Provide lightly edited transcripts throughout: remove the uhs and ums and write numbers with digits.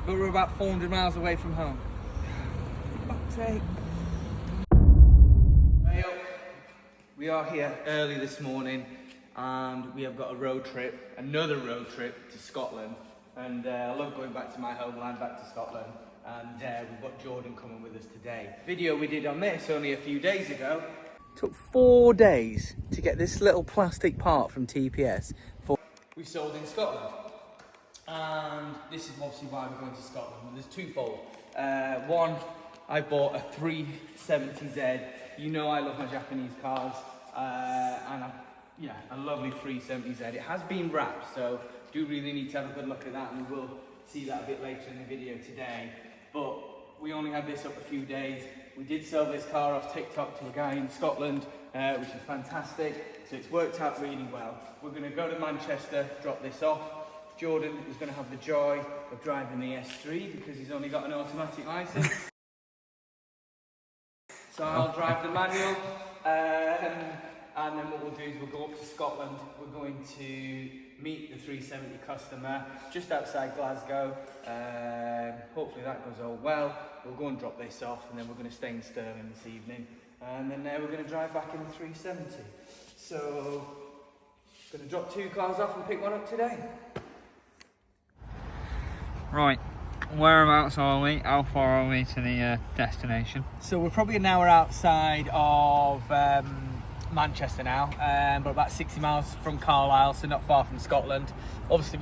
but we're about 400 miles away from home. For fuck's sake. We are here early this morning and we have got a road trip, another road trip to Scotland. And I love going back to my homeland, back to Scotland. And we've got Jordan coming with us today. Video we did on this only a few days ago. Took 4 days to get this little plastic part from TPS. We sold in Scotland. And this is obviously why we're going to Scotland. There's twofold. One, I bought a 370Z. You know I love my Japanese cars. And a lovely 370Z. It has been wrapped, so do really need to have a good look at that, and we will see that a bit later in the video today. But we only had this up a few days. We did sell this car off TikTok to a guy in Scotland, which is fantastic. So it's worked out really well. We're going to go to Manchester, drop this off. Jordan is going to have the joy of driving the S3 because he's only got an automatic license. So I'll drive the manual. And then what we'll do is we'll go up to Scotland. We're going to meet the 370 customer just outside Glasgow. Hopefully that goes all well. We'll go and drop this off, and then we're going to stay in Stirling this evening. And then we're going to drive back in the 370. So, going to drop 2 cars off and pick one up today. Right, whereabouts are we? How far are we to the destination? So we're probably an hour outside of Manchester now, but about 60 miles from Carlisle, so not far from Scotland. Obviously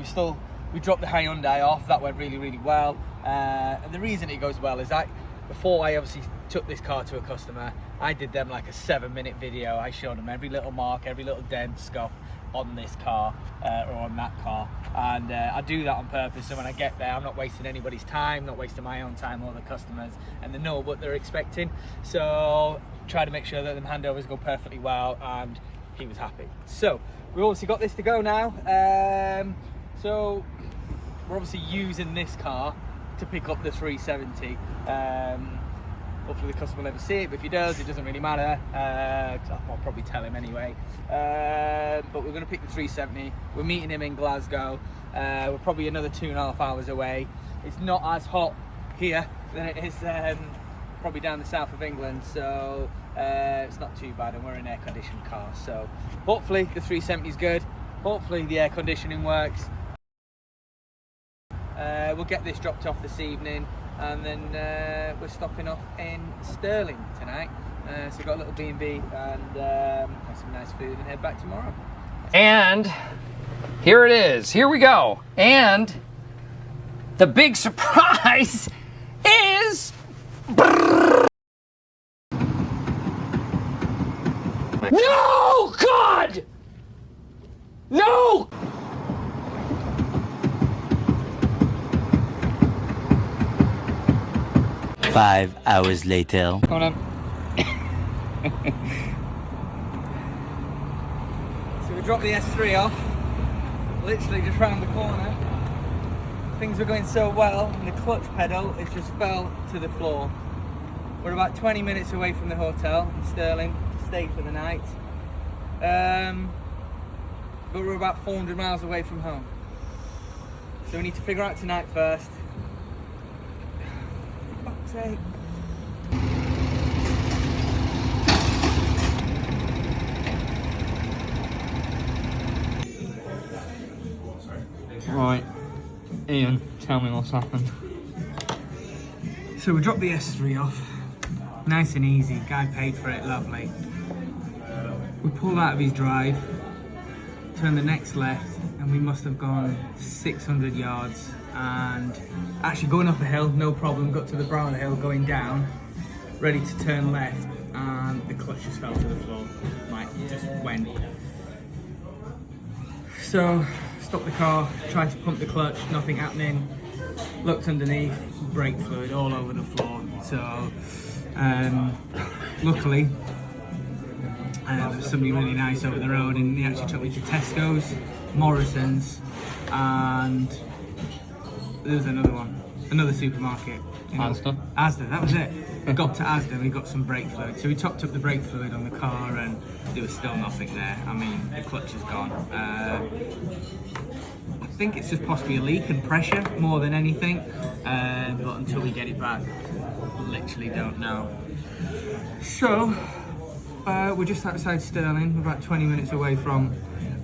we dropped the Hyundai off. That went really, really well. And the reason it goes well is that before I obviously took this car to a customer, I did them like a 7-minute video. I showed them every little mark, every little dent, scuff on this car or on that car, and I do that on purpose, so when I get there I'm not wasting anybody's time, not wasting my own time or the customers, and they know what they're expecting. So try to make sure that the handovers go perfectly well, and he was happy. So we've obviously got this to go now. So we're obviously using this car to pick up the 370. Hopefully the customer will never see it, but if he does, it doesn't really matter. I'll probably tell him anyway. But we're going to pick the 370. We're meeting him in Glasgow. We're probably another 2.5 hours away. It's not as hot here than it is probably down the south of England, so it's not too bad, and we're in an air-conditioned car. So hopefully the 370 is good. Hopefully the air conditioning works. We'll get this dropped off this evening, and then we're stopping off in Stirling tonight. So we've got a little B&B and have some nice food, and head back tomorrow. And here it is. Here we go. And the big surprise is... No! God! No! Five hours later. Come on. So we dropped the S3 off, literally just round the corner. Things were going so well, and the clutch pedal, it just fell to the floor. We're about 20 minutes away from the hotel in Stirling to stay for the night. But we're about 400 miles away from home. So we need to figure out tonight first. For fuck's sake. Right, Ian, tell me what's happened. So we dropped the S3 off. Nice and easy, guy paid for it, lovely. We pulled out of his drive, turned the next left, and we must have gone 600 yards, and actually going up a hill, no problem, got to the brow of the hill, going down, ready to turn left, and the clutch just fell to the floor, like, just went. So, stopped the car, tried to pump the clutch, nothing happening, looked underneath, brake fluid all over the floor. So, luckily, somebody really nice over the road, and he actually took me to Tesco's, Morrison's, and there was another one, another supermarket. Asda. Asda, that was it. Got to Asda, we got some brake fluid. So we topped up the brake fluid on the car, and there was still nothing there. I mean, the clutch is gone. think it's just possibly a leak and pressure more than anything, but until we get it back, literally don't know. So we're just outside Stirling, we're about 20 minutes away from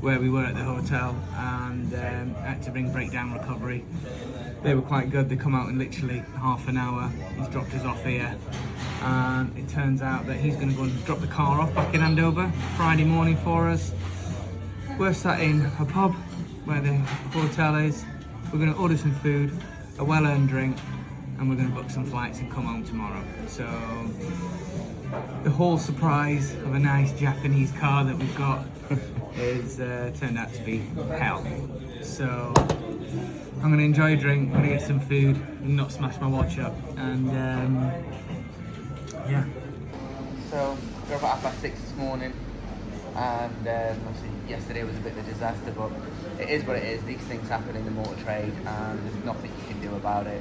where we were at the hotel, and had to ring Breakdown Recovery. They were quite good. They come out in literally half an hour. He's dropped us off here, and it turns out that he's going to go and drop the car off back in Andover Friday morning for us. We're sat in a pub where the hotel is. We're going to order some food, a well-earned drink, and we're going to book some flights and come home tomorrow. So the whole surprise of a nice Japanese car that we've got is turned out to be hell. So I'm going to enjoy a drink, I'm going to get some food and not smash my watch up, and yeah. So we're about 6:30 this morning, and obviously yesterday was a bit of a disaster, but it is what it is. These things happen in the motor trade and there's nothing you can do about it.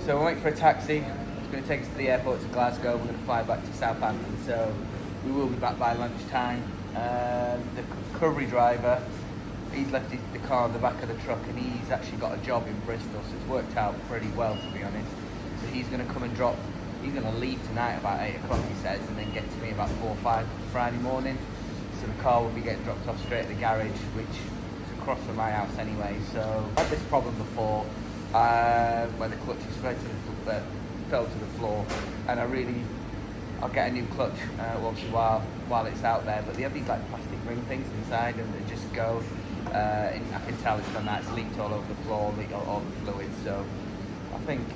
So we're waiting for a taxi. It's going to take us to the airport to Glasgow. We're going to fly back to Southampton, so we will be back by lunchtime. The recovery driver, he's left the car in the back of the truck, and he's actually got a job in Bristol, so it's worked out pretty well, to be honest. So he's going to come and drop, he's going to leave tonight about 8 o'clock, he says, and then get to me about 4 or 5 Friday morning. So the car will be getting dropped off straight at the garage, which is across from my house anyway. So I had this problem before, where the clutch is fell to the floor, and I'll get a new clutch obviously while it's out there, but they have these like plastic ring things inside, and they just go, and I can tell it's done that. It's leaked all over the floor, leaked all the fluids, so I think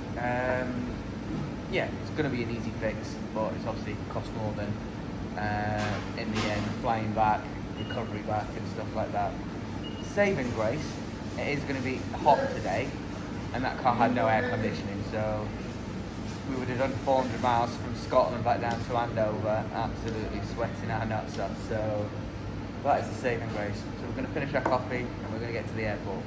yeah, it's going to be an easy fix, but it's obviously cost more than in the end flying back, recovery back and stuff like that. Saving grace, it is going to be hot today, and that car had no air conditioning, so we would have done 400 miles from Scotland back down to Andover, absolutely sweating our nuts up. So that is the saving grace. So we're going to finish our coffee and we're going to get to the airport.